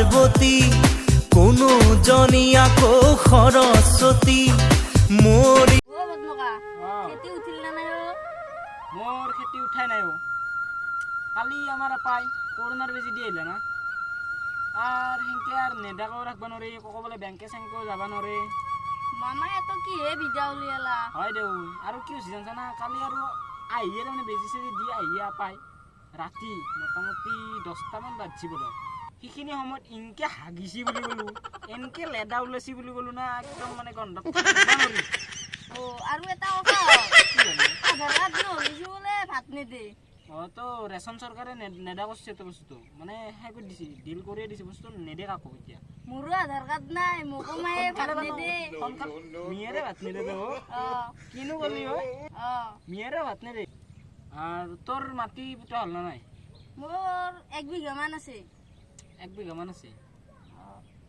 পাৰ্বতী কোনো জনী আকৌ সৰস্বতী মৰি মোর খেতে উঠাই নাই কালি আমার পাই করোনার বেজি দিয়ে এলে না আর হিংকে আর নেদাকেও রাখবা নরে কক বলে ব্যাংকে স্যাংকেও যাবা নরে মামা এত কি হে বিজা উলিয়ালা হয় দেউ আর কি হচ্ছে জানছ না কালি আর আইয়ে মানে বেজি সেজি দিয়ে আইয়া পাই রাতি মোটামুটি 10টা মান বাজছি বলে সেইখিনি সময়ত ইনকে হাগিছি বুলি কলো এনকে লেদা ওলাইছি বুলি কলো না একদম মানে গন্ধ ও আৰু এটা কথা আধাৰ কাৰ্ড নহলিছি বোলে ভাত নেদে তো রেশন সরকারে নেদা করছে তো বস্তু মানে হ্যাঁ করে দিছি ডিল করে দিছি বস্তু নেদে কাকো এতিয়া মোৰো আধাৰ কাৰ্ড নাই মোকো মায়ে ভাত নেদে মিয়ারে ভাত নেদে তো কিনো করলি হয় মিয়ারে ভাত নেদে আর তোর মাটি পুতা হল না নাই মোৰ 1 বিঘা মান আছে 1 বিঘা মান আছে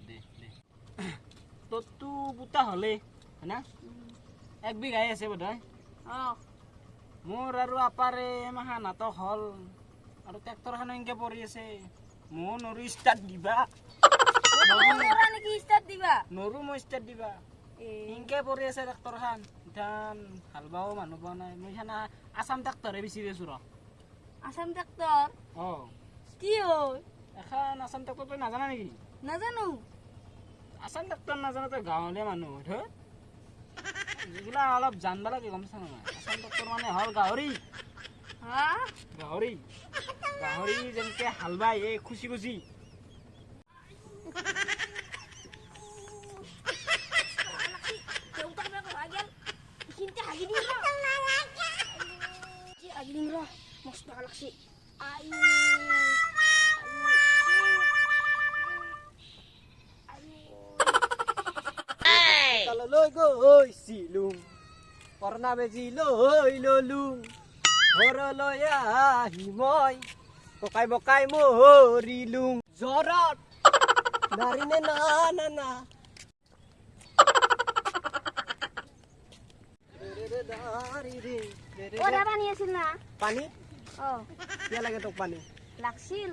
দে দে তোর তু পুতা হলে না 1 বিঘাই আছে বোধহয় মোর আৰু আপাৰে মাহা নাটক হল আৰু ট্ৰেক্টৰখন এনকে পৰি আছে মো নৰু ষ্টাৰ্ট দিবা নৰু মই ষ্টাৰ্ট দিবা এনকে পৰি আছে ট্ৰেক্টৰখন ধান হাল বাও মানুহ পোৱা নাই মই খানা আসাম ট্ৰেক্টৰে বিচাৰি আছো ৰ আসাম ট্ৰেক্টৰ কি হয় এখন আসাম ট্ৰেক্টৰ তই নাজানা নেকি নাজানো আসাম ট্ৰেক্টৰ নাজানা তই গাঁৱলীয়া মানুহ হয় যেগুলা অলপ জানবা লাগে গম পাইছা না আসাম ট্ৰেক্টৰ মানে হল গাহৰি গাহৰি গাহৰি যেনকে হাল বাই এই খুচি খুচি লৈ গৈছিলুং কৰনা বেজি লৈ ললুং ঘৰলৈ আহি মই ককাই বকাই মৰিলুং জ্বৰত নাৰিনে না না না পানী আছিল না পানী কিয় লাগে তোক পানী লাগছিল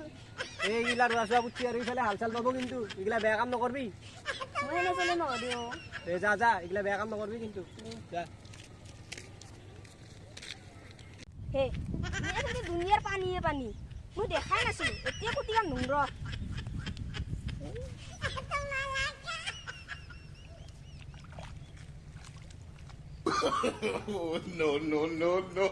এইগিলা ৰোৱা চোৱা পুঠি আৰু ইফালে হাল চাল পাব কিন্তু এইগিলা বেয়া কাম নকৰবি মই নচলে নহ'লে যা যা এইগিলা বেয়া কাম নকৰবি কিন্তু যা হে দুনিয়াৰ পানীয়ে পানী মই দেখাই নাছিলো এতিয়া কুটিয়াম নোংৰ no no no no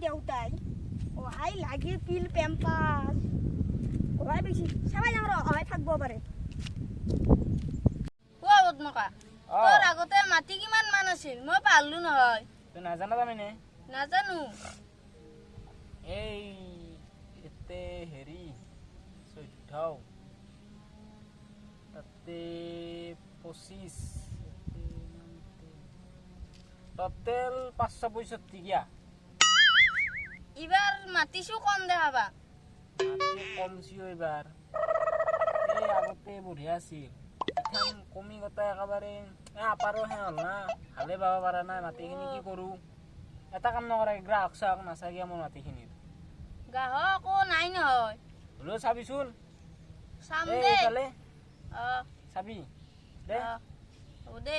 দেউতাই ওহাই লাগে পিল পেম্পাস ওহাই বেশি সবাই আমরা ওহাই থাকবো পারে ও বদনকা তোর আগতে মাটি কিমান মান আছিল মই পারলু নহয় তুই নাজানা জামিনে নাজানো এই এতে হেৰি 14 তাতে 25 টোটেল 565 গিয়া এবার মাটিছো কম দেখাবা মাটি কমছিও এবার এই আগতে বঢ়িয়া আছিল এখন কমি গতা একেবাৰে আপাৰো হে হল না হালে বাবা পাৰা নাই মাটিখিনি কি কৰো এটা কাম নকৰে গ্ৰাহক চাহক নাচাগিয়া মোৰ মাটিখিনিৰ গ্ৰাহকো নাই নহয় হলেও চাবিচোন সামনে এইফালে চাবি দে ও দে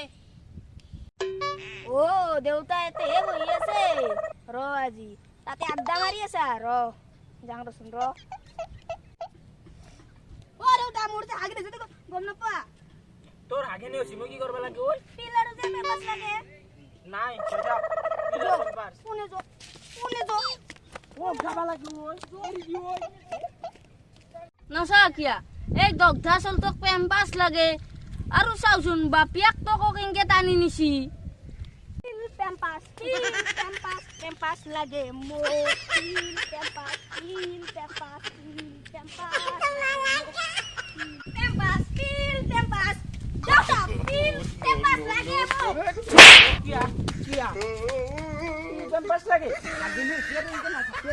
ও দেউতা এতে বহি আছে ৰ আজি তাতে আড্ডা মাৰি আছা ৰ যাং ৰচোন ৰ ও দেউতা মোৰ তে হাগি দিছে গম নাপা তোৰ হাগিনি হৈছে মই কি কৰিব লাগে ঐ পিলাৰ যে পেপাস লাগে নাই চটা পিলাৰ পেপাৰ শুনে যো ও যাবা লাগিব ঐ জৰি দি ঐ নসা কিয়া এই দগধা চলতক পেম্পাস লাগে আৰু চাওচোন বাপিয়াক তক কেনকে টানি নিছি পেম্পাস লাগে মো পেম্পাস লাগে মো কিয়া পেম্পাস লাগে হাগিনি সিয়া ইনকে না সিয়া